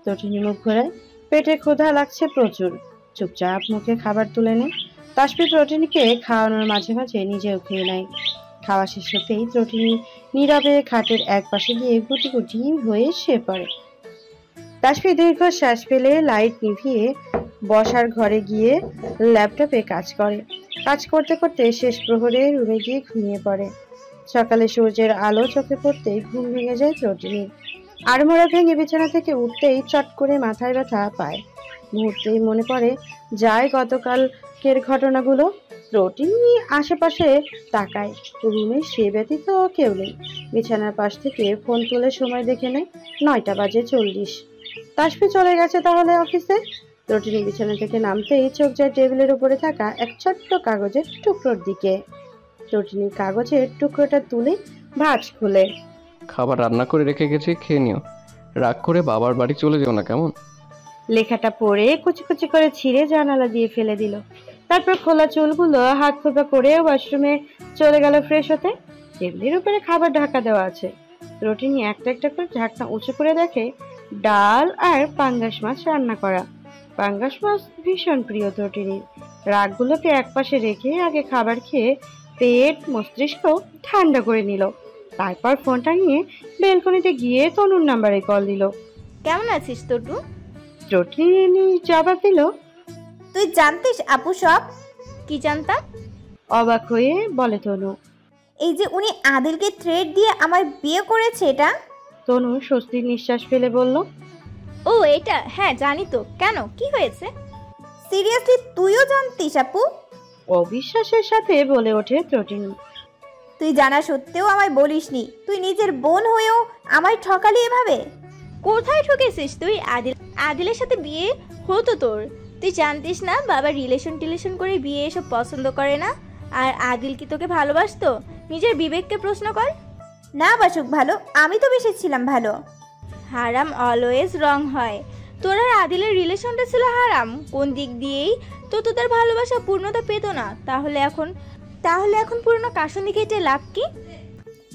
ত্রটিনি মুখ ঘোরায়। পেটে ক্ষুধা লাগছে প্রচুর। চুপচাপ মুখে খাবার তুলে নেয়। তাসফি ত্রটিনিকে খাওয়ানোর মাঝে মাঝে নিজেও খেয়ে নেয়। খাওয়া শেষ হতেই ত্রটিনি নীরবে খাটের এক পাশে গিয়ে গুটি গুটি হয়ে শুয়ে পড়ে। তাসফি দীর্ঘ শ্বাস ফেলে লাইট নিভিয়ে বসার ঘরে গিয়ে ল্যাপটপে কাজ করে। কাজ করতে করতে শেষ প্রহরে রুমে গিয়ে ঘুমিয়ে পড়ে। সকালে সূর্যের আলো চোখে পড়তেই ঘুম ভেঙে যায় ত্রটিনির। আড়মোড়া ভেঙে বিছানা থেকে উঠতেই চট করে মাথায় ব্যথা পায়। মুহূর্তেই মনে পড়ে যায় গতকালকের ঘটনাগুলো। ত্রটিনি আশেপাশে তাকায়। রুমে সে ব্যতীত কেউ নেই। বিছানার পাশ থেকে ফোন তুলে সময় দেখে নেয় 9:40। তাসফি চলে গেছে তাহলে অফিসে। ত্রটিনি বিছানা থেকে নামতেই চোখ যায় টেবিলের উপরে থাকা এক ছোট্ট কাগজের টুকরোর দিকে। ত্রটিনি কাগজের টুকরোটা তুলে ভাঁজ খুলে। খাবার রান্না করে রেখে গেছি, খেয়ে নিও। রাগ করে বাবার বাড়ি চলে যেও না, কেমন? লেখাটা পড়ে কুচি কুচি করে ছিঁড়ে জানালা দিয়ে ফেলে দিল। তারপর খোলা চুলগুলো হাত খোপা করে ওয়াশরুমে চলে গেল ফ্রেশ হতে। টেবিলের উপরে খাবার ঢাকা দেওয়া আছে। ত্রটিনি একটা একটা করে ঢাকনা উঁচু করে দেখে ডাল আর পাঙ্গাস মাছ রান্না করা। পাঙ্গাস মাছ ভীষণ প্রিয় ত্রটিনির। রাগগুলোকে একপাশে রেখে আগে খাবার খেয়ে পেট মস্তিষ্ক ঠান্ডা করে নিল। তারপর ফোনটা নিয়ে বেলকনিতে গিয়ে তনুর নাম্বারে কল দিল। কেমন আছিস তটু? ত্রটিনি জবাব দিল, তুই জানতিস আপু সব? কি জানতাম? অবাক হয়ে বলে তনু। এই যে উনি আদিলকে থ্রেড দিয়ে আমার বিয়ে করেছে এটা? তনু স্বস্তির নিঃশ্বাস ফেলে বলল, ও এটা হ্যাঁ জানি তো। কেন, কি হয়েছে? সিরিয়াসলি তুইও জানতিস আপু? অবিশ্বাসের সাথে বলে ওঠে ত্রটিনি। তুই জানা সত্ত্বেও আমায় বলিসনি। তুই নিজের বোন হয়েও আমায় ঠকালি এভাবে। কোথায় ঠকেছিস তুই? আদিলের সাথে বিয়ে হতো তোর। তুই জানতিস না বাবা রিলেশন করে বিয়ে এসব পছন্দ করে না? আর আদিল কি তোকে ভালোবাসতো? নিজের বিবেককে প্রশ্ন কর। না বাসুক ভালো, আমি তো বেসেছিলাম ভালো। হারাম অলওয়েজ রং হয়। তোর আর আদিলের রিলেশনটা ছিল হারাম। কোন দিক দিয়েই তো তোদের ভালোবাসা পূর্ণতা পেত না। তাহলে এখন পুরনো কাশনি কেটে লাভ কি?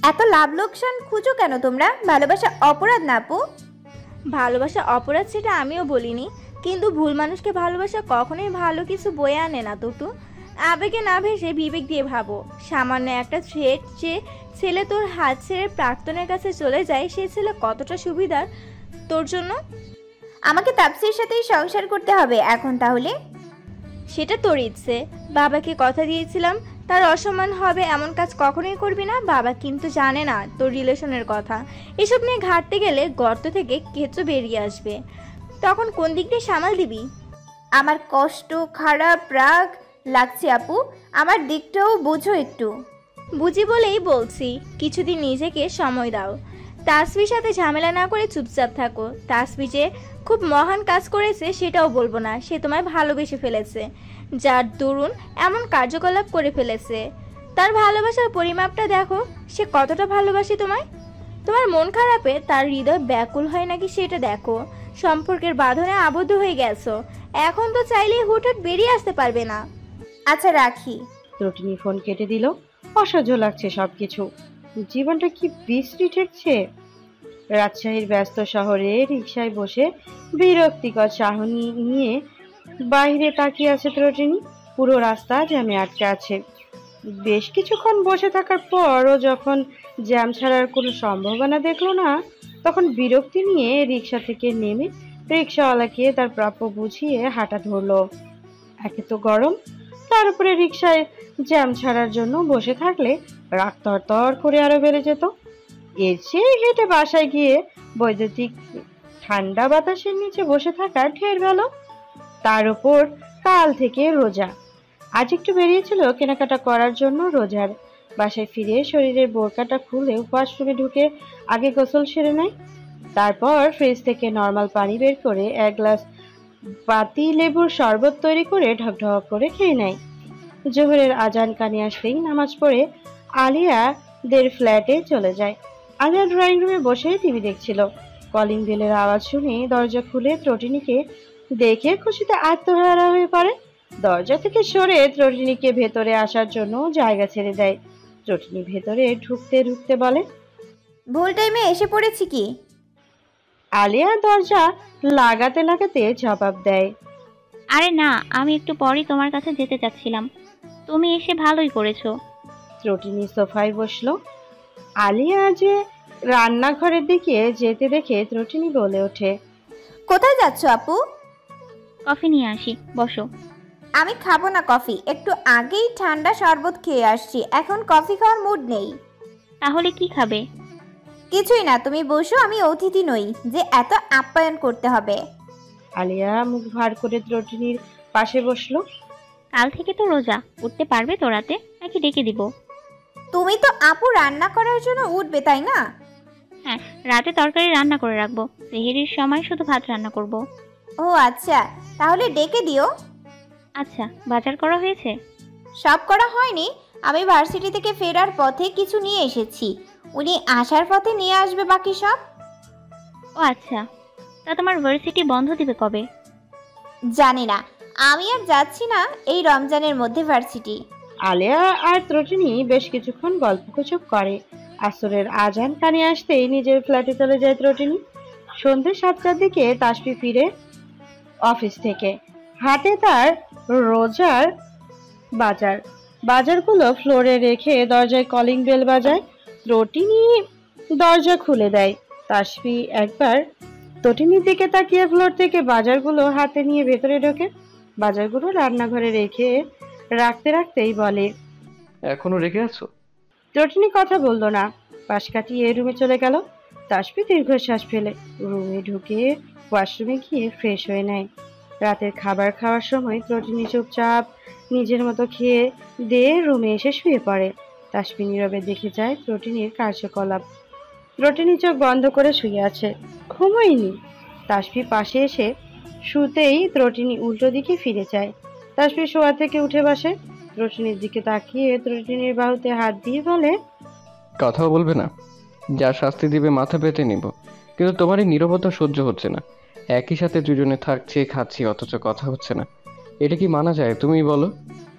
এত লাভ লোকসান খুঁজো কেন তোমরা? ভালোবাসা অপরাধ না আপু। ভালোবাসা অপরাধ সেটা আমিও বলিনি, কিন্তু ভুল মানুষকে ভালোবাসা কখনোই ভালো কিছু বয়ে আনে না টুটু। আবেগে না ভেসে বিবেক দিয়ে ভাবো। সামান্য একটা থ্রেড যে ছেলে তোর হাত ছেড়ে প্রাক্তনের কাছে চলে যায়, সে ছেলে কতটা সুবিধার তোর জন্য। আমাকে তাপসির সাথেই সংসার করতে হবে এখন তাহলে? সেটা তোর ইচ্ছে। বাবাকে কথা দিয়েছিলাম তার অসম্মান হবে এমন কাজ কখনোই করবি না। বাবা কিন্তু জানে না তোর রিলেশনের কথা। এসব নিয়ে ঘাটতে গেলে গর্ত থেকে কেঁচো বেরিয়ে আসবে। তখন কোন দিক দিয়ে সামাল দিবি? আমার কষ্ট, খারাপ, রাগ লাগছে আপু। আমার দিকটাও বুঝো একটু। বুঝি বলেই বলছি, কিছুদিন নিজেকে সময় দাও। তাসফির সাথে ঝামেলা না করে চুপচাপ থাকো। তাসফি যে খুব মহান কাজ করেছে সেটাও বলবো না। সে তোমায় ভালোবেসে ফেলেছে, যার দরুন এমন কার্যকলাপ করে ফেলেছে। তার ভালোবাসার পরিমাপটা দেখো, সে কতটা ভালোবাসে তোমায়। তোমার মন খারাপে তার হৃদয় ব্যাকুল হয় নাকি সেটা দেখো। সম্পর্কের বাঁধনে আবদ্ধ হয়ে গেছো, এখন তো চাইলেই হুটহাট বেরিয়ে আসতে পারবে না। আচ্ছা রাখি। ত্রটিনি ফোন কেটে দিল। অসহ্য লাগছে সবকিছু। জীবনটা কি বিশ্রী ঠেকছে। রাজশাহীর ব্যস্ত শহরে রিকশায় বসে বিরক্তিকর চাহনি নিয়ে বাইরে তাকিয়ে আছে ত্রটিনি। পুরো রাস্তা জ্যামে আটকে আছে। বেশ কিছুক্ষণ বসে থাকার পরও যখন জ্যাম ছাড়ার কোনো সম্ভাবনা দেখলো না, তখন বিরক্তি নিয়ে রিকশা থেকে নেমে রিকশাওয়ালাকে তার প্রাপ্য বুঝিয়ে হাঁটা ধরলো। একে তো গরম, তার উপরে রিকশায় জ্যাম ছাড়ার জন্য বসে থাকলে রাগ তর করে আরো বেড়ে যেত। এর চেয়ে হেঁটে বাসায় গিয়ে বৈদ্যুতিক ঠান্ডা বাতাসের নিচে বসে থাকা ঢের ভালো। তার উপর কাল থেকে রোজা। আজ একটু বেরিয়েছিল কেনাকাটা করার জন্য রোজার। বাসায় ফিরে শরীরের বোরকাটা খুলে ওয়াশরুমে ঢুকে আগে গোসল সেরে নেয়। তারপর ফ্রিজ থেকে নর্মাল পানি বের করে এক গ্লাস পাতি লেবুর শরবত তৈরি করে ঢকঢক করে খেয়ে নেয়। জোহরের আজান কানে আসলেই নামাজ পড়ে আলিয়াদের ফ্ল্যাটে চলে যায়। আলিয়া ড্রয়িং রুমে বসে টিভি দেখছিল। কলিং বেলের আওয়াজ শুনে দরজা খুলে ত্রটিনিকে দেখে খুশিতে আত্মহারা হয়ে পড়ে। দরজা থেকে সরে ত্রটিনিকে ভেতরে আসার জন্য জায়গা ছেড়ে দেয়। ত্রটিনি ভেতরে ঢুকতে ঢুকতে বলে, ভুল টাইমে এসে পড়েছি কি? আলিয়া দরজা লাগাতে লাগাতে জবাব দেয়। আরে না, আমি একটু পরই তোমার কাছে যেতে চাচ্ছিলাম। তুমি এসে ভালোই করেছো। ত্রটিনি সোফায় বসলো। আলিয়া যে রান্নাঘরের দিকে যেতে দেখে ত্রটিনি বলে ওঠে, কোথায় যাচ্ছ আপু? কফি নিয়ে আসি, বসো। আমি খাবো না কফি, একটু আগেই ঠান্ডা শরবত খেয়ে আসছি, এখন কফি খাওয়ার মুড নেই। তাহলে কি খাবে? কিছুই না, তুমি বসো, আমি অতিথি নই যে এত আপ্যায়ন করতে হবে। আলিয়া মুখ ভার করে ত্রটিনির পাশে বসলো। কাল থেকে তো রোজা, উঠতে পারবে তো রাতে, নাকি ডেকে দিব? তুমি তো আপু রান্না করার জন্য উঠবে তাই না? হ্যাঁ, রাতে তরকারি রান্না করে রাখবো, সেহরির সময় শুধু ভাত রান্না করব। ও আচ্ছা, তাহলে ডেকে দিও। আচ্ছা, বাজার করা হয়েছে? সব করা হয়নি, আমি ভার্সিটি থেকে ফেরার পথে কিছু নিয়ে এসেছি, উনি আসার পথে নিয়ে আসবে বাকি সব। ও আচ্ছা, তা তোমার ভার্সিটি বন্ধ দিবে কবে? জানি না, আমি আর যাচ্ছি না এই রমজানের মধ্যে ভার্সিটি। আলিয়া আর ত্রটিনি বেশ কিছুক্ষণ গল্পগুজব করে। আসরের আজান কানে আসতেই নিজের ফ্ল্যাটে চলে যায় ত্রটিনি। সন্ধ্যে 7টার দিকে তাসফি ফিরে অফিস থেকে। হাতে তার রোজার বাজারগুলো ফ্লোরে রেখে দরজায় কলিং বেল বাজায়। ত্রটিনি দরজা খুলে দেয়। তাসফি একবার ত্রটিনির দিকে তাকিয়ে ফ্লোর থেকে বাজারগুলো হাতে নিয়ে ভেতরে ঢোকে। বাজারগুলো রান্নাঘরে রেখে রাখতে রাখতেই বলে, এখনো রেখে আছো? ত্রটিনি কথা বললো না, পাশ কাটিয়ে রুমে চলে গেল। তাসফি দীর্ঘশ্বাস ফেলে রুমে ঢুকে ওয়াশরুমে গিয়ে ফ্রেশ হয়ে নেয়। রাতের খাবার খাওয়ার সময় ত্রটিনি চুপচাপ নিজের মতো খেয়ে দিয়ে রুমে এসে শুয়ে পড়ে। তাসফি নীরবে দেখে যায় ত্রটিনির কার্যকলাপ। ত্রটিনি চোখ বন্ধ করে শুয়ে আছে, ঘুমোয়নি। তাসফি পাশে এসে শুতেই ত্রটিনি উল্টো দিকে ফিরে যায়। তাসফি শোয়া থেকে উঠে বসে, ত্রটিনির দিকে তাকিয়ে ত্রটিনির বাহুতে হাত দিয়ে বলে, কথাও বলবে না? যা শাস্তি দিবে মাথা পেতে নিব, কিন্তু তোমার এই নীরবতা সহ্য হচ্ছে না। একই সাথে দুজনে থাকছি খাচ্ছি, অথচ কথা হচ্ছে না। এটা কি মানা যায়? তুমি বলো।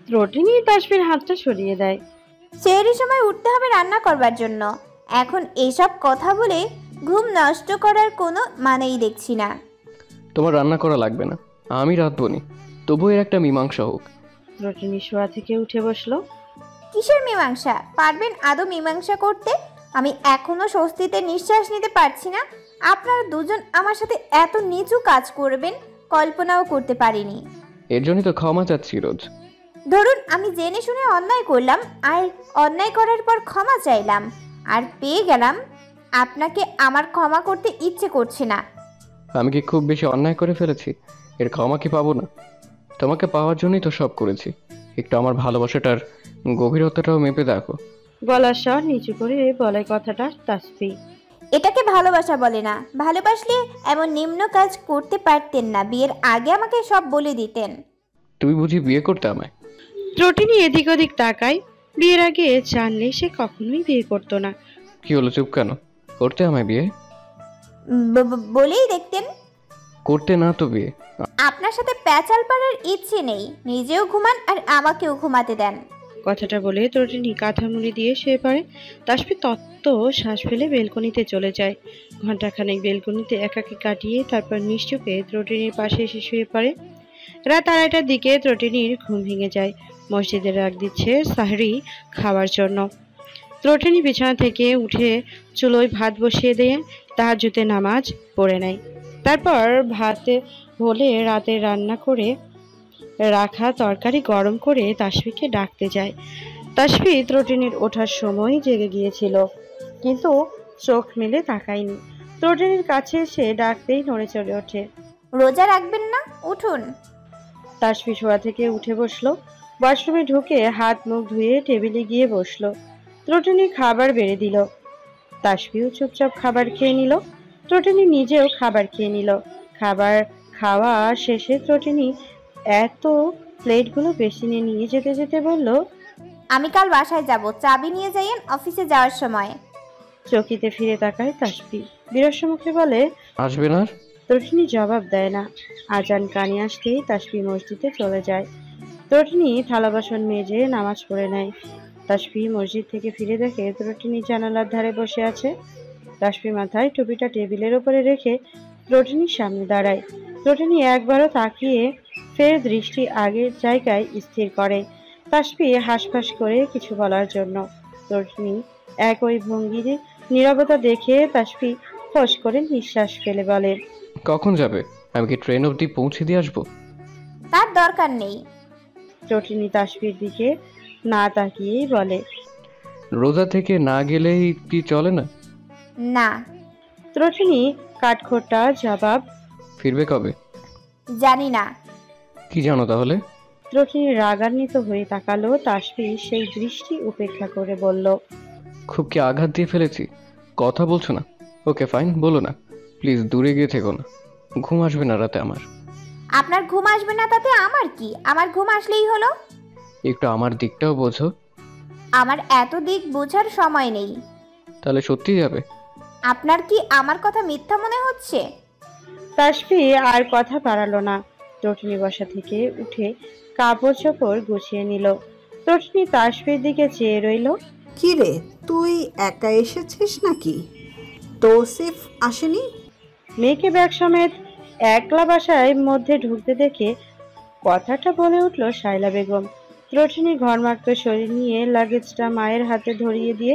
ত্রটিনি তাসফির হাতটা সরিয়ে দেয়। সেহরির সময় উঠতে হবে রান্না করবার জন্য, এখন এসব কথা বলে ঘুম নষ্ট করার কোনো মানেই দেখছি না। তোমার রান্না করা লাগবে না, আমি রাঁধবো নি, তবু এর একটা মীমাংসা হোক। ত্রটিনি শোয়া থেকে উঠে বসলো। কিসের মীমাংসা? পারবেন আদৌ মীমাংসা করতে? আমি এখনো স্বস্তিতে নিঃশ্বাস নিতে পারছি না। আপনারা দুজন আমার সাথে এত নিচু কাজ করবেন কল্পনাও করতে পারিনি। এর জন্যই তো ক্ষমা চাচ্ছি রোজ। ধরুন আমি জেনে শুনে অন্যায় করলাম, আর অন্যায় করার পর ক্ষমা চাইলাম আর পেয়ে গেলাম, আপনাকে আমার ক্ষমা করতে ইচ্ছে করছে না। আমি কি খুব বেশি অন্যায় করে ফেলেছি? এর ক্ষমা কি পাবো না? তোমাকে পাওয়ার জন্যই তো সব করেছি। একটু আমার ভালোবাসাটার গভীরতাটাও মেপে দেখো। গলার স্বর নিচু করে বলে কথাটা তাসফি। এটাকে ভালোবাসা বলে না। ভালোবাসলে এমন নিম্ন কাজ করতে পারতেন না, বিয়ের আগে আমাকে সব বলে দিতেন। তুমি বুঝি বিয়ে করতে আমায়? ত্রটিনি এদিক ওদিক তাকায়। বিয়ের আগে জানলে সে কখনোই বিয়ে করতো না। কি হলো, চুপ কেন? করতে আমায় বিয়ে? বলেই দেখতেন। করতে না তো বিয়ে? আপনার সাথে প্যাচাল পাড়ার ইচ্ছে নেই, নিজেও ঘুমান আর আমাকেও ঘুমাতে দেন। কথাটা বলে ত্রটিনি কাঁথা মুড়ি দিয়ে শুয়ে পড়ে। তাসফি তত্ত্ব শ্বাস ফেলে বেলকনিতে চলে যায়। ঘন্টাখানেক বেলকনিতে একাকী কাটিয়ে তারপর নিশ্চুপে ত্রটিনির পাশে এসে শুয়ে পড়ে। রাত 2:30টার দিকে ত্রটিনির ঘুম ভেঙে যায়। মসজিদে ডাক দিচ্ছে সাহরি খাওয়ার জন্য। ত্রটিনি বিছানা থেকে উঠে চুলোয় ভাত বসিয়ে দিয়ে তাহাজ্জুদের নামাজ পড়ে নেয়। তারপর ভাতে হলে রাতে রান্না করে রাখা তরকারি গরম করে তাসফিকে ডাকতে যায়। তাসফি ত্রটিনির ওঠার সময় জেগে গিয়েছিল, কিন্তু চোখ মেলে তাকায়নি। ত্রটিনির কাছে এসে ডাকতেই নড়ে চড়ে ওঠে। রোজা রাখবেন না? উঠুন। তাসফি শোয়া থেকে উঠে বসলো। ওয়াশরুমে ঢুকে হাত মুখ ধুয়ে টেবিলে গিয়ে বসলো। ত্রটিনি খাবার বেড়ে দিল। তাসফিও চুপচাপ খাবার খেয়ে নিল। ত্রটিনি নিজেও খাবার খেয়ে নিল। খাবার খাওয়া শেষে ত্রটিনি এত প্লেটগুলো বেশি নিয়ে যেতে যেতে বলল, আমি কাল বাসায় যাব, চাবি নিয়ে যাইয়েন অফিসে যাওয়ার সময়। চকিতে ফিরে তাকায় তাসফি, বিরস মুখে বলে, আসবে না? ত্রটিনি জবাব দেয় না। আজান কানে আসতেই তাসফি মসজিদে চলে যায়। ত্রটিনি থালা বাসন মেজে নামাজ পড়ে নেয়। তাসফি মসজিদ থেকে ফিরে দেখে ত্রটিনি জানালার ধারে বসে আছে। তাসফি মাথায় টুপিটা টেবিলের উপরে রেখে ত্রটিনির সামনে দাঁড়ায়। ত্রটিনি একবারও তাকিয়ে ফের দৃষ্টি আগের জায়গায় স্থির করে। তাসফি হাঁসফাঁস করে কিছু বলার জন্য। ত্রটিনি একই ভঙ্গির নীরবতা দেখে তাসফি ফস করে নিঃশ্বাস ফেলে বলে, কখন যাবে? আমি কি ট্রেন অবধি পৌঁছে দিয়ে আসবো? তার দরকার নেই। ত্রটিনি তাসফির দিকে না তাকিয়েই বলে, রোজা থেকে না গেলেই কি চলে না? না। ত্রটিনি কাঠখোট্টা জবাব। ফিরবে কবে? জানি না। কি জানো তাহলে? ত্রটিনি রাগান্বিত হয়ে তাকালো। তাসফি সেই দৃষ্টি উপেক্ষা করে বলল, খুব কি আঘাত দিয়ে ফেলেছি? কথা বলছো না? ওকে ফাইন, বলো না প্লিজ। দূরে গিয়ে থেকো না, ঘুম আসবে না রাতে আমার। আপনার ঘুম আসবে না তাতে আমার কি? আমার ঘুম আসলেই হলো। একটু আমার দিকটাও বোঝো। আমার এত দিক বোঝার সময় নেই। তাহলে সত্যি যাবে? আপনার কি আমার কথা মিথ্যা মনে হচ্ছে? তাসফি আর কথা বাড়ালো না। ত্রটিনি বসা থেকে উঠে কাপড় চোপড় গুছিয়ে নিল। ত্রটিনি তাসফির দিকে চেয়ে রইল। কি রে, তুই একা এসেছিস নাকি? তৌসিফ আসেনি? মেয়েকে ব্যাগ সমেত একলা বাসায় মধ্যে ঢুকতে দেখে কথাটা বলে উঠল শায়লা বেগম। ত্রটিনি ঘরমাক্ত শরীর নিয়ে লাগেজটা মায়ের হাতে ধরিয়ে দিয়ে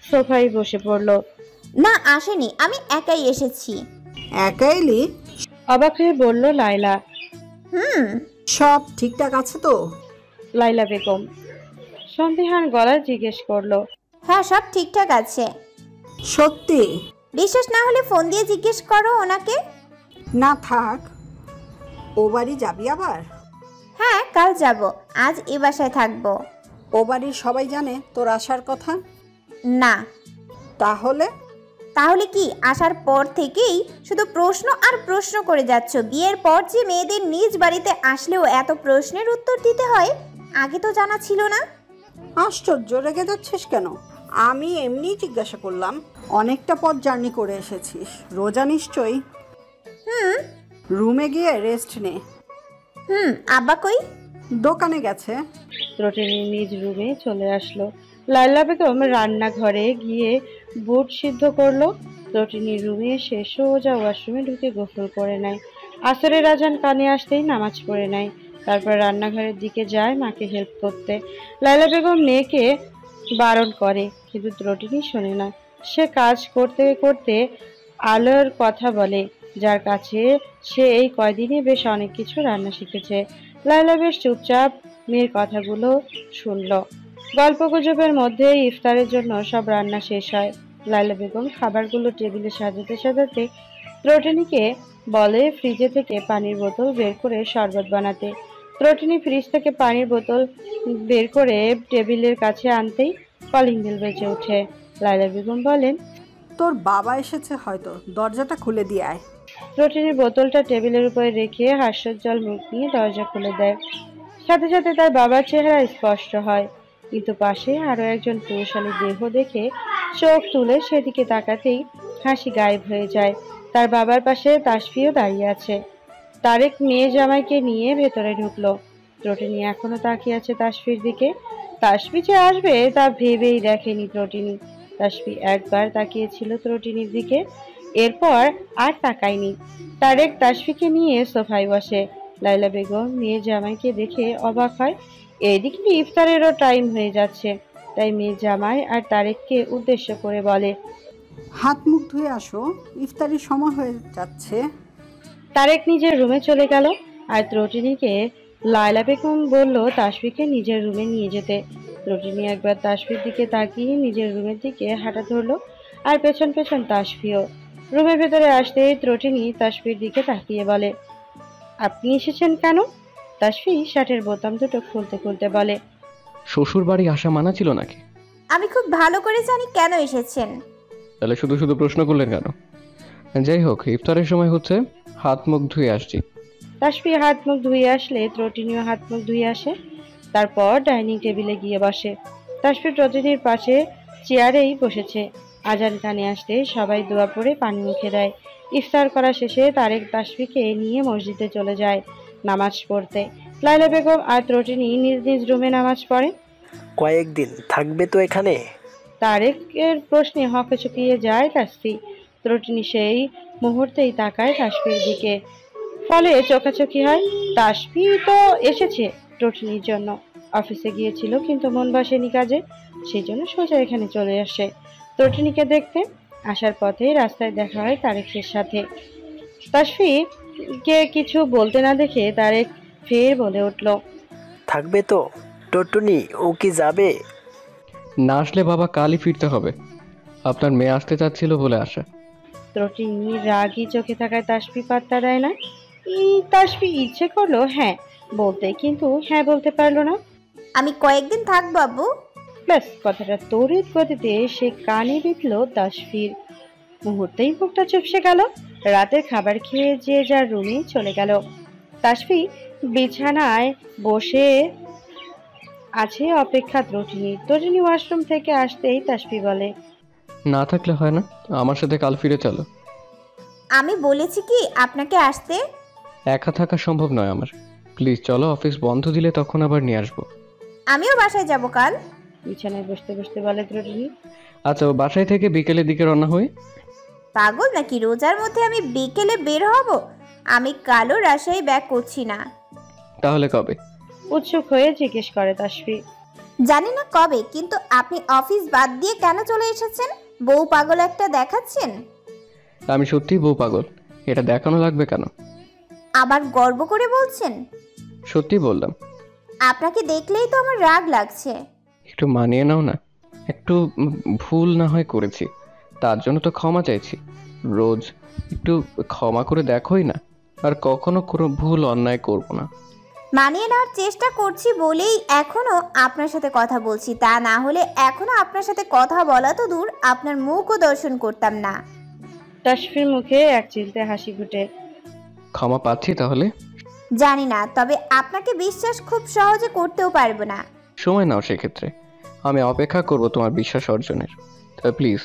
সোফায় বসে পড়ল। না আসেনি, আমি একাই এসেছি। একা এলি? অবাক হয়ে বলল লাইলা। সব ঠিকঠাক আছে তো? লাইলা বেগম সন্দেহান গলায় জিজ্ঞেস করলো। হ্যাঁ, সব ঠিকঠাক আছে। সত্যি? বিশ্বাস না হলে ফোন দিয়ে জিজ্ঞেস করো ওনাকে। না থাক, ও বাড়ি যাবি আবার? হ্যাঁ, কাল যাব, আজ এ বাসায় থাকবো। ও বাড়ির সবাই জানে তোর আসার কথা? না। তাহলে? তাহলে কি আসার পর থেকেই শুধু প্রশ্ন আর প্রশ্ন করে যাচ্ছ? বিয়ের পর যে মেয়েদের নিজ বাড়িতে আসলেও এত প্রশ্নের উত্তর দিতে হয়, আগে তো জানা ছিল না। আশ্চর্য, রেগে যাচ্ছিস কেন? আমি এমনি জিজ্ঞাসা করলাম। অনেকটা পথ জার্নি করে এসেছিস, রোজা নিশ্চয়ই। রুমে গিয়ে রেস্ট নে। আব্বা কই? দোকানে গেছে। ত্রটিনি নিজ রুমে চলে আসলো। লাইলা বেগম রান্নাঘরে গিয়ে বুট সিদ্ধ করলো। ত্রটিনির রুমে এসে সোজা ওয়াশরুমে ঢুকে গোসল করে নেয়। আসরের আজান কানে আসতেই নামাজ পড়ে নেয়। তারপর রান্নাঘরের দিকে যায় মাকে হেল্প করতে। লাইলা বেগম মেয়েকে বারণ করে, কিন্তু ত্রটিনি শোনে না। সে কাজ করতে করতে আলোর কথা বলে, যার কাছে সে এই কয়দিনে বেশ অনেক কিছু রান্না শিখেছে। লাইলা বেশ চুপচাপ মেয়ের কথাগুলো শুনল। গল্পগুজবের মধ্যে ইফতারের জন্য সব রান্না শেষ হয়। লাইলা বেগম খাবারগুলো টেবিলে সাজাতে সাজাতে ত্রটিনিকে বলে ফ্রিজে থেকে পানির বোতল বের করে শরবত বানাতে। ত্রটিনি ফ্রিজ থেকে পানির বোতল বের করে টেবিলের কাছে আনতেই কলিং বেল বেজে ওঠে। লাইলা বেগম বলেন, তোর বাবা এসেছে হয়তো, দরজাটা খুলে দিয়ে আয়। ত্রটিনির বোতলটা টেবিলের উপরে রেখে হাস্যোজ্জ্বল মুখ নিয়ে দরজা খুলে দেয়। সাথে সাথে তার বাবার চেহারা স্পষ্ট হয়, কিন্তু পাশে আরো একজন পুরুষালী দেহ দেখে চোখ তুলে সেদিকে তাকাতেই হাসি গায়েব হয়ে যায়। তার বাবার পাশে তাসফিও দাঁড়িয়ে আছে। তারেক মেয়ে জামাইকে নিয়ে ভেতরে ঢুকলো। ত্রটিনি এখনো তাকিয়ে আছে তাসফির দিকে। তাসফি যে আসবে তা ভেবেই দেখেনি ত্রটিনি। তাসফি একবার তাকিয়েছিল ত্রটিনির দিকে, এরপর আর তাকায়নি। তারেক তাসফিকে নিয়ে সোফায় বসে। লাইলা বেগম মেয়ে জামাইকে দেখে অবাক হয়। এদিকে ইফতারেরও টাইম হয়ে যাচ্ছে, তাই মেয়ে জামাই আর তারেককে উদ্দেশ্য করে বলে, হাত মুখ ধুয়ে আসো, ইফতারির সময় হয়ে যাচ্ছে। তারেক নিজের রুমে চলে গেল আর ত্রটিনিকে লায়লা বেগম বলল তাসফিকে নিজের রুমে নিয়ে যেতে। ত্রটিনি একবার তাসফির দিকে তাকিয়ে নিজের রুমের দিকে হাঁটা ধরলো, আর পেছন পেছন তাসফিও। রুমের ভেতরে আসতেই ত্রটিনি তাসফির দিকে তাকিয়ে বলে, আপনি এসেছেন কেন? তাসফি শার্টের বোতাম দুটো খুলতে খুলতে বলে, শ্বশুর বাড়ি আসা মানা ছিল নাকি? আমি খুব ভালো করে জানি কেন এসেছেন। তাহলে শুধু শুধু প্রশ্ন করলেন কেন? যাই হোক, ইফতারের সময় হচ্ছে, হাত মুখ ধুয়ে আসছি। তাসফি হাত মুখ ধুয়ে আসলে ত্রটিনিও হাত মুখ ধুয়ে আসে। তারপর ডাইনিং টেবিলে গিয়ে বসে। তাসফি ত্রটিনির পাশে চেয়ারেই বসেছে। আজান কানে আসতে সবাই দোয়া পড়ে পানি মুখে দেয়। ইফতার করা শেষে তারেক তাসফিকে নিয়ে মসজিদে চলে যায় নামাজ পড়তে। লায়লা বেগম আর ত্রটিনি নিজ নিজ রুমে নামাজ পড়ে। কয়েকদিন থাকবে তো এখানে? তারেকের প্রশ্নে হকচকিয়ে যায় তাসফি। ত্রটিনি সেই মুহূর্তেই তাকায় তাসফির দিকে, ফলে চোখাচোখি হয়। তাসফি তো এসেছে ত্রটিনির জন্য, অফিসে গিয়েছিল কিন্তু মন বসেনি কাজে, সেই জন্য সোজা এখানে চলে আসে ত্রটিনিকে দেখতে। আসার পথে রাস্তায় দেখা হয় তারেকের সাথে। তাসফিকে কিছু বলতে না দেখে তারেক ফের বলে উঠল, থাকবে তো টুনটুনি? ও কি যাবে? না আসলে বাবা কালই ফিরতে হবে। আপনার মেয়ে আসতে চাচ্ছিল বলে আসা। ত্রটিনি রাগী চোখে থাকায় তাসফি পাত্তা দেয় না। তাসফি ইচ্ছে করলো হ্যাঁ বলতে, কিন্তু হ্যাঁ বলতে পারলো না। আমি কয়েকদিন থাকবো আব্বু। ব্যাস, কথাটা তড়িৎ গতিতে সে কানে বিঁধল তাসফির। মুহূর্তেই মুখটা চুপসে গেল। রাতের খাবার খেয়ে যে যার রুমে চলে গেল। তাসফি বিছানায় বসে আছে অপেক্ষা ত্রটিনি ওয়াশরুম থেকে আসতেই তাসফি বলে, না থাকলে হয় না, আমার সাথে কাল ফিরে চলো। আমি বলেছি কি আপনাকে আসতে? একা থাকা সম্ভব নয় আমার, প্লিজ চলো। অফিস বন্ধ দিলে তখন আবার নিয়ে আসবো। আমিও বাসায় যাব কাল। বিছানায় বসতে বসতে বলে ত্রটিনি। আচ্ছা, বাসায় থেকে বিকেলের দিকে রওনা হই। পাগল নাকি? রোজার মধ্যে আমি বিকেলে বের হব? আমি কালও রাজশাহী ব্যাক করছি না। তাহলে কবে? উৎসুক হয়ে জিজ্ঞেস করে তাসফি। জানি না কবে, কিন্তু আপনি অফিস বাদ দিয়ে কেন চলে এসেছেন? বউ পাগল একটা দেখাচ্ছেন। আমি সত্যিই বউ পাগল, এটা দেখানো লাগবে কেন? আবার গর্ব করে বলছেন। সত্যি বললাম। আপনাকে দেখলেই তো আমার রাগ লাগছে। একটু মানিয়ে নাও না। একটু ভুল না হয় করেছি, তার জন্য তো ক্ষমা চাইছি। রোজ একটু ক্ষমা করে দেখোই না, আর কখনো কোনো ভুল অন্যায় করব না। মানিয়ে নেওয়ার চেষ্টা করছি বলেই এখনো আপনার সাথে কথা বলছি, তা না হলে এখনো আপনার সাথে কথা বলা তো দূর, আপনার মুখও দর্শন করতাম না। তাসফির মুখে এক চিলতে হাসি ফুটে। ক্ষমা পাচ্ছি তাহলে? জানি না, তবে আপনাকে বিশ্বাস খুব সহজে করতেও পারবো না। সময় নাও, সেক্ষেত্রে আমি অপেক্ষা করব তোমার বিশ্বাস অর্জনের। তবে প্লিজ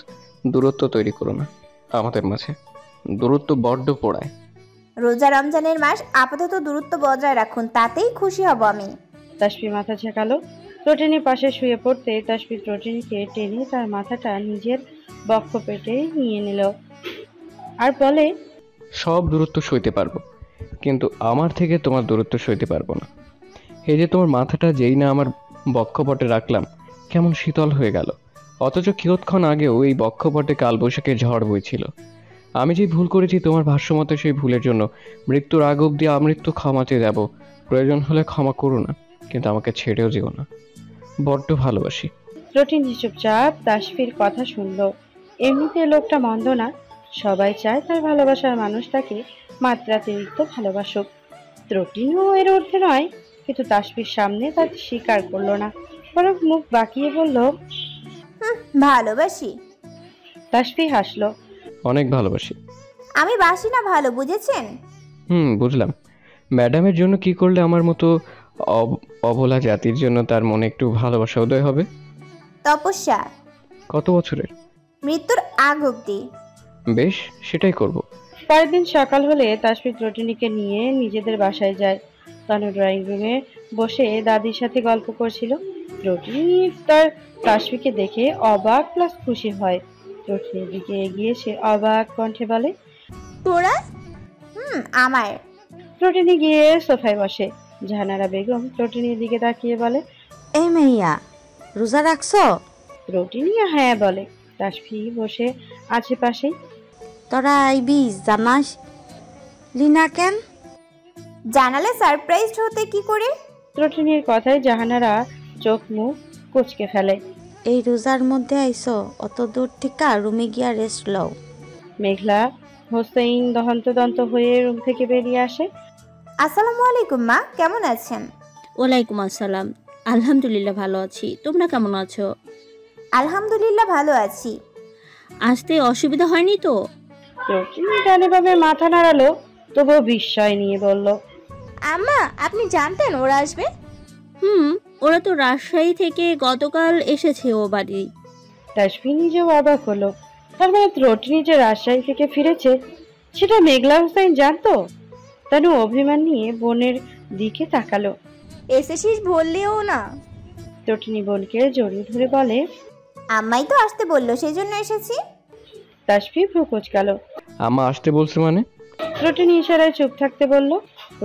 দূরত্ব তৈরি করো না আমাদের মাঝে, দূরত্ব বড্ড পোড়ায়। রোজা রমজানের মাস, আপাতত দূরত্ব বজায় রাখুন, তাতেই খুশি হব আমি। তাসফি মাথা ঝাঁকালো। ত্রটিনির পাশে শুয়ে পড়তে তাসফি ত্রটিনিকে টেনে তার মাথাটা নিজের বক্ষ পেটে নিয়ে নিল আর বলে, সব দূরত্ব সইতে পারবো, কিন্তু আমার থেকে তোমার দূরত্ব সইতে পারবো না। এই যে তোমার মাথাটা যেই না আমার বক্ষপটে রাখলাম, কেমন শীতল হয়ে গেল। অথচ কিয়ৎক্ষণ আগেও এই বক্ষপটে কালবৈশাখীর ঝড় বইছিল। আমি যে ভুল করেছি তোমার ভাষ্যমতে, সেই ভুলের জন্য মৃত্যুর আগ অব্দি আমৃত্যু ক্ষমা চেয়ে যাব। প্রয়োজন হলে ক্ষমা করো না, কিন্তু আমাকে ছেড়েও যেও না। বড্ড ভালোবাসি। ত্রটিনি চুপচাপ তাসফির কথা শুনল। এমনিতে লোকটা মন্দ না, সবাই চায় তার ভালোবাসার মানুষ তাকে মাত্রাতিরিক্ত ভালোবাসুক। ত্রটিনিও এর ঊর্ধ্বে নয়, কিন্তু তাসফির সামনে তা স্বীকার করলো না, বরং মুখ বাঁকিয়ে বলল, ভালোবাসি। তাসফি হাসলো। অনেক ভালোবাসি। আমি বাসি না ভালো, বুঝেছেন? বুঝলাম। ম্যাডামের জন্য কি করলে আমার মতো অবলা জাতির জন্য তার মনে একটু ভালোবাসা উদয় হবে? তপস্যা। কত বছরের? মৃত্যুর আগ অব্দি। বেশ, সেটাই করব। পরের দিন সকাল হলে তাসফি ত্রটিনিকে নিয়ে নিজেদের বাসায় যায়। তানু ড্রয়িং রুমে বসে দাদির সাথে গল্প করছিল। ত্রটিনি তার তাসফিকে দেখে অবাক প্লাস খুশি হয়। ত্রটিনির দিকে এগিয়ে সে অবাক কণ্ঠে বলে, তোরা? আমার। ত্রটিনি গিয়ে সোফায় বসে। জাহানারা বেগম ত্রটিনির দিকে তাকিয়ে বলে, এই মাইয়া, রোজা রাখছো? ত্রটিনি হ্যাঁ বলে। তাসফি বসে আছে পাশেই। তোরা আইবি জানাস লিনা কেন? জানালে সারপ্রাইজ হতে কি করে? ত্রটিনির কথায় জাহানারা চোখ মুখ কুচকে ফেলে। এই রোজার মধ্যে আইসো, অত দূর থেকে রুমে গিয়া রেস্ট লও। মেঘলা হোসেন দহন্তদন্ত হয়ে রুম থেকে বেরিয়ে আসে। আসসালামু আলাইকুম মা, কেমন আছেন? ওয়ালাইকুম আসসালাম। আলহামদুলিল্লাহ ভালো আছি, তোমরা কেমন আছো? আলহামদুলিল্লাহ ভালো আছি। আসতে অসুবিধা হয়নি তো? ত্রটিনি ডানেভাবে মাথা নাড়ালো, তবুও বিস্ময় নিয়ে বলল, আম্মা, আপনি জানতেন ওরা আসবে? ওরা তো রাজশাহী থেকে গতকাল এসেছে ও বাড়ি। তাসফি নিজেও অবাক হলো। তার মানে ত্রটিনি যে রাজশাহী থেকে ফিরেছে সেটা মেঘলা হোসেন জানতো। তানু অভিমান নিয়ে বোনের দিকে তাকালো। এসেছিস বললেও না। ত্রটিনি বোনকে জড়িয়ে ধরে বলে, আম্মাই তো আসতে বললো, সেই জন্য এসেছি। তাসফি ভ্রু কুঁচকালো। আম্মা আসতে বলছে মানে? রটিনী ইশারায় চুপ থাকতে বলল।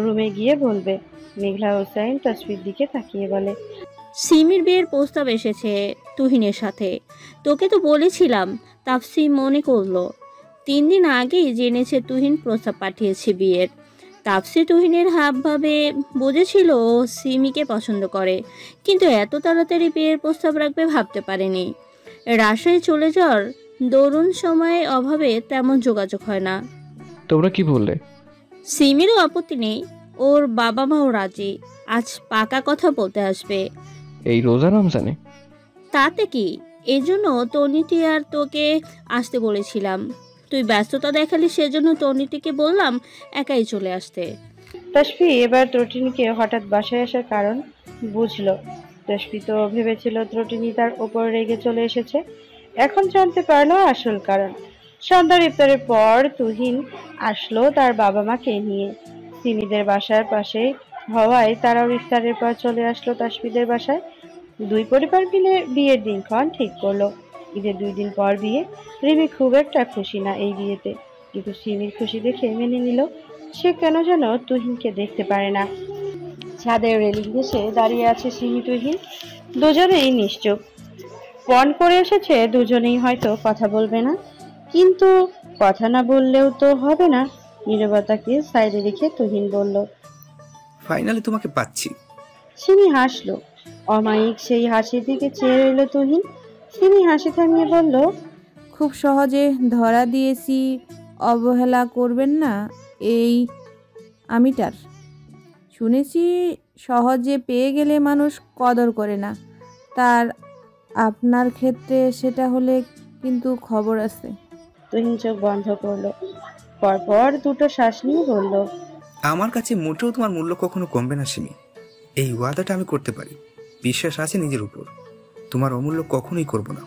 রুমে গিয়ে বলবে। মেঘলা হোসেন তাসফির দিকে তাকিয়ে বলে, সিমির বিয়ের প্রস্তাব এসেছে তুহিনের সাথে। তোকে তো বলেছিলাম। তাফসি মনে করলো 3 দিন আগেই জেনেছে তুহিন প্রস্তাব পাঠিয়েছে বিয়ের। তাফসি তুহিনের হাবভাবে বুঝেছিল ও সিমিকে পছন্দ করে, কিন্তু এত তাড়াতাড়ি বিয়ের প্রস্তাব রাখবে ভাবতে পারেনি। রাজশাহী চলে যাওয়ার দরুন সময়ের অভাবে তেমন যোগাযোগ হয় না। তোমরা কি বললে? সিমিরও আপত্তি নেই, ওর বাবা মাও রাজি। আজ পাকা কথা বলতে আসবে। এই রোজা রমজানে? তাতে কি, এই জন্য তনিটি আর তোকে আসতে বলেছিলাম। তুই ব্যস্ততা দেখালি, সেজন্য তনিটিকে বললাম একাই চলে আসতে। তাসফি এবার ত্রটিনীকে হঠাৎ বাসায় আসার কারণ বুঝলো। তাসফি তো ভেবেছিল ত্রটিনী তার ওপর রেগে চলে এসেছে, এখন জানতে পারলো আসল কারণ। সন্ধ্যার ইফতারের পর তুহিন আসলো তার বাবা মাকে নিয়ে। সিমিদের বাসার পাশে হওয়ায় তারাও ইফতারের পর চলে আসলো তাসফিদের বাসায়। দুই পরিবার মিলে বিয়ের দিনক্ষণ ঠিক করলো। ঈদের 2 দিন পর বিয়ে। রিমি খুব একটা খুশি না এই বিয়েতে, কিন্তু সিমির খুশি দেখে মেনে নিল। সে কেন যেন তুহিনকে দেখতে পারে না। ছাদের রেলিং ঘেঁষে দাঁড়িয়ে আছে সিমি তুহিন, দুজনেই নিশ্চুপ। পণ করে এসেছে দুজনেই হয়তো কথা বলবে না, কিন্তু কথা না বললেও তো হবে না। নীরবতাকে সাইডে রেখে তুহিন বলল, ফাইনালি তোমাকে পাচ্ছি। সিমি হাসলো। অমায়িক সেই হাসির দিকে চেয়ে রইল তুহিন। সিমি হাসি থামিয়ে বলল, খুব সহজে ধরা দিয়েছি, অবহেলা করবেন না এই আমিটার। শুনেছি সহজে পেয়ে গেলে মানুষ কদর করে না, তার আপনার ক্ষেত্রে সেটা হলে কিন্তু খবর আছে। তুহিন চোখ বন্ধ করলো, পরপর 2টো শ্বাস নিয়ে বলল, আমার কাছে মোটেও তোমার মূল্য কখনো কমবে না সিমি। এই ওয়াদাটা আমি করতে পারি, বিশ্বাস আছে নিজের উপর। তোমার অমূল্য কখনোই করব না।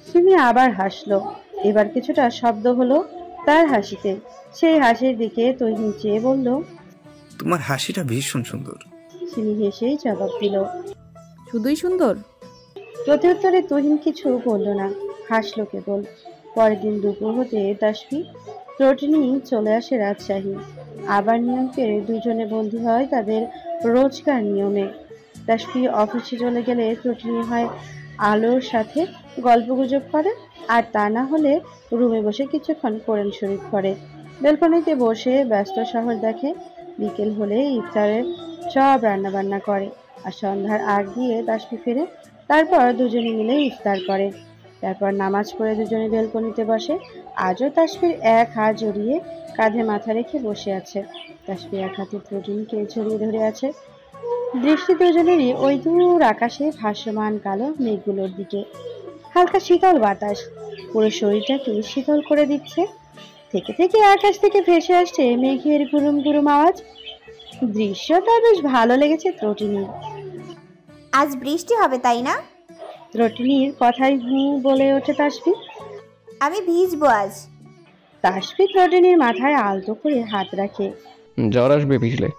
সিমি আবার হাসলো। এবার কিছুটা শব্দ হলো তার হাসিতে। সেই হাসির দিকে তুহিন চেয়ে বলল, তোমার হাসিটা ভীষণ সুন্দর। সিমি হেসেই জবাব দিল, শুধুই সুন্দর। প্রত্যুত্তরে তুহিন কিছু বলল না, হাসলো কেবল। পরের দিন দুপুর হতে তাসফি ত্রটিনী চলে আসে রাজশাহী। আবার নিয়ম করে দুজনে বন্দী হয় তাদের রোজকার নিয়মে। তাসফি অফিসে চলে গেলে ত্রটিনী হয় আলোর সাথে গল্পগুজব করে, আর তা না হলে রুমে বসে কিছুক্ষণ কোরআন শরীফ করে। বেলকনিতে বসে ব্যস্ত শহর দেখে। বিকেল হলে ইফতারের সব রান্নাবান্না করে, আর সন্ধ্যার আগ দিয়ে তাসফি ফিরে। তারপর দুজনে মিলে ইফতার করে, তারপর নামাজ পড়ে দুজনে বেলকনিতে বসে। আজও তাসফির এক হাত জড়িয়ে কাঁধে মাথা রেখে বসে আছে। তাসফি এক হাতে ত্রটিনীকে জড়িয়ে ধরে আছে। দৃষ্টি দুজনেরই ওই দূর আকাশে ভাসমান কালো মেঘগুলোর দিকে। হালকা শীতল বাতাস পুরো শরীরটাকে শীতল করে দিচ্ছে। থেকে থেকে আকাশ থেকে ভেসে আসছে মেঘের গুরুম গুরুম আওয়াজ। দৃশ্যটা বেশ ভালো লেগেছে ত্রটিনীর। আজ বৃষ্টি হবে তাই না? ত্রটিনীর কথাই বলে ওঠে তাসফি। আমি ভিজবো আজ। তাসফি ত্রটিনীর মাথায় আলতো করে হাত রাখে। জ্বর আসবে ভিজলে।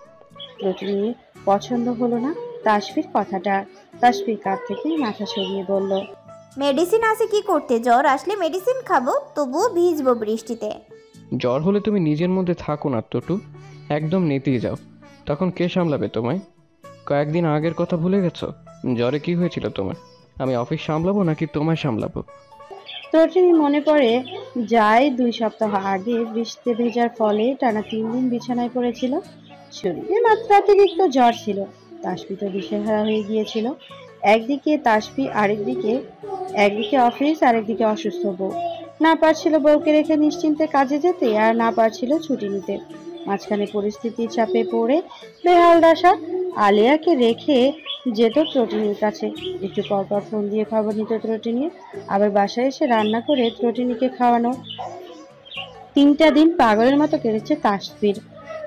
ত্রটিনীর পছন্দ হলো না তাসফির কথাটা। তাসফির কাঁধ থেকে মাথা সরিয়ে বলল, মেডিসিন আছে কি করতে? জ্বর আসলে মেডিসিন খাবো, তবুও ভিজবো বৃষ্টিতে। জ্বর হলে তুমি নিজের মধ্যে থাকো না টুটু, একদম নেতিয়ে যাও। তখন কে সামলাবে তোমায়? কয়েকদিন আগের কথা ভুলে গেছো? জ্বরে কি হয়েছিল তোমার? আমি অফিস সামলাবো নাকি তোমায় সামলাবো? ত্রটিনী মনে পড়ে যায় 2 সপ্তাহ আগে বৃষ্টিতে ভেজার ফলে টানা 3 দিন বিছানায় পড়েছিল। শরীরে মাত্রাতিরিক্ত জ্বর ছিল। তাসফি তো দিশেহারা হয়ে গিয়েছিল। একদিকে তাসফি, একদিকে অফিস, আরেকদিকে অসুস্থ বউ। না পারছিল বউকে রেখে নিশ্চিন্তে কাজে যেতে, আর না পারছিল ছুটি নিতে। মাঝখানে পরিস্থিতির চাপে পড়ে বেহাল দশা। আলিয়াকে রেখে যেত ত্রটিনীর কাছে। একটু পরপর ফোন দিয়ে খবর নিত ত্রটিনীর, আবার বাসায় এসে রান্না করে ত্রটিনীকে খাওয়ানো। 3টা দিন পাগলের মতো কেটেছে তাসফির।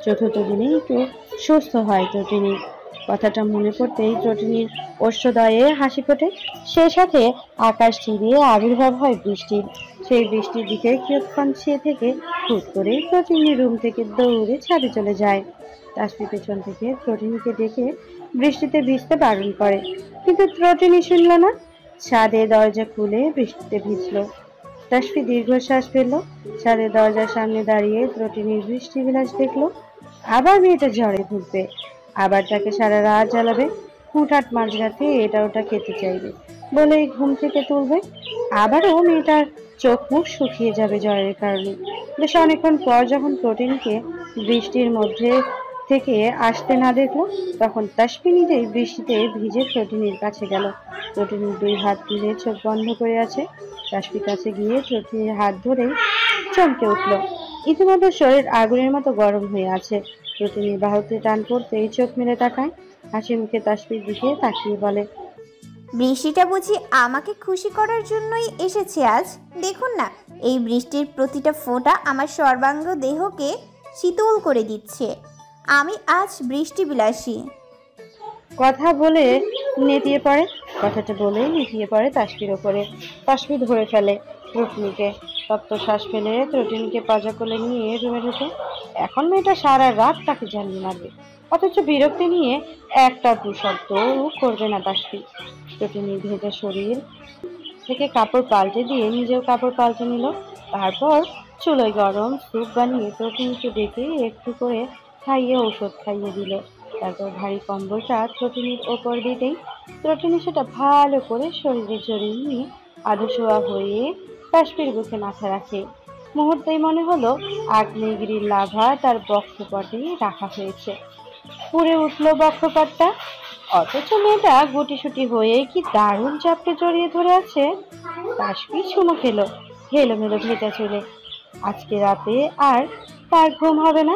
4র্থ দিনে একটু সুস্থ হয় ত্রটিনী। কথাটা মনে পড়তেই ত্রটিনীর অশ্বদয়ে হাসি ফোটে। সেই সাথে আকাশ চিরিয়ে আবির্ভাব হয় বৃষ্টির। সেই বৃষ্টির দিকে কিছুক্ষণ চেয়ে থেকে হুট করে ত্রটিনীর রুম থেকে দৌড়ে ছাদে চলে যায়। তাসফি পেছন থেকে ত্রটিনীকে ডেকে বৃষ্টিতে ভিজতে বারণ করে, কিন্তু ত্রটিনী শুনল না। ছাদে দরজা খুলে বৃষ্টিতে ভিজলো। তাসফি দীর্ঘশ্বাস ফেললো। ছাদের দরজার সামনে দাঁড়িয়ে ত্রটিনির বৃষ্টি বিলাস দেখলো। আবার মেয়েটা ঝড়ে ভুগবে, আবার তাকে সারা রাত জ্বালাবে, হুটহাট মাঝরাতে এটা ওটা খেতে চাইবে বলেই ঘুম থেকে তুলবে। আবারও মেয়েটার চোখ মুখ শুকিয়ে যাবে জ্বরের কারণে। বেশ অনেকক্ষণ পর যখন ত্রটিনিকে বৃষ্টির মধ্যে থেকে আসতে না দেখলো, তখন তাসফি নিজেই বৃষ্টিতে ভিজে ত্রটিনির কাছে গেল। ত্রটিনির দুই হাত তুলে চোখ বন্ধ করে আছে। তাসফির কাছে গিয়ে ত্রটিনির হাত ধরেই চমকে উঠলো। ইতিমধ্যে শরীর আগুনের মতো গরম হয়ে আছে। ত্রটিনির বাহুতে টান পড়তেই চোখ মেলে তাকায়। হাসি মুখে তাসফির দিকে তাকিয়ে বলে, বৃষ্টিটা বুঝি আমাকে খুশি করার জন্যই এসেছে আজ। দেখুন না, এই বৃষ্টির প্রতিটা ফোঁটা আমার সর্বাঙ্গ দেহকে শীতল করে দিচ্ছে। আমি আজ বৃষ্টি বিলাসী। কথা বলে নেতিয়ে পড়ে। কথাটা বলে নেতিয়ে পড়ে তাসফির ওপরে। তাসফি ধরে ফেলে ত্রটিনিকে। তপ্ত শ্বাস ফেলে ত্রটিনিকে পাজা কোলে নিয়ে রুমে ঢুকে। এখন মেয়েটা সারা রাত তাকে জ্বালিয়ে মারবে, অথচ বিরক্তি নিয়ে একটা দুশব্দ করবে না তাসফি। ত্রটিনির ভেজা শরীর থেকে কাপড় পাল্টে দিয়ে নিজেও কাপড় পাল্টে নিল। তারপর চুলোয় গরম স্যুপ বানিয়ে ত্রটিনিকে ডেকে একটু করে খাইয়ে ঔষধ খাইয়ে দিল। তারপর ভারী কম্বলটা ত্রটিনির ওপর দিতেই ত্রটিনি সেটা ভালো করে শরীরে জড়িয়ে নিয়ে আধশোয়া হয়ে তাসফির বুকে মাথা রাখে। মুহূর্তেই মনে হলো আগ্নেয়গিরির লাভা তার বক্ষপটে রাখা হয়েছে। পুড়ে উঠলো বক্ষপটটা, অথচ মেয়েটা গুটিসুটি হয়ে কি দারুণ চাপকে জড়িয়ে ধরে আছে। তাসফি চুমু খেলো এলোমেলো ভেজা চুলে। আজকে রাতে আর তার ঘুম হবে না।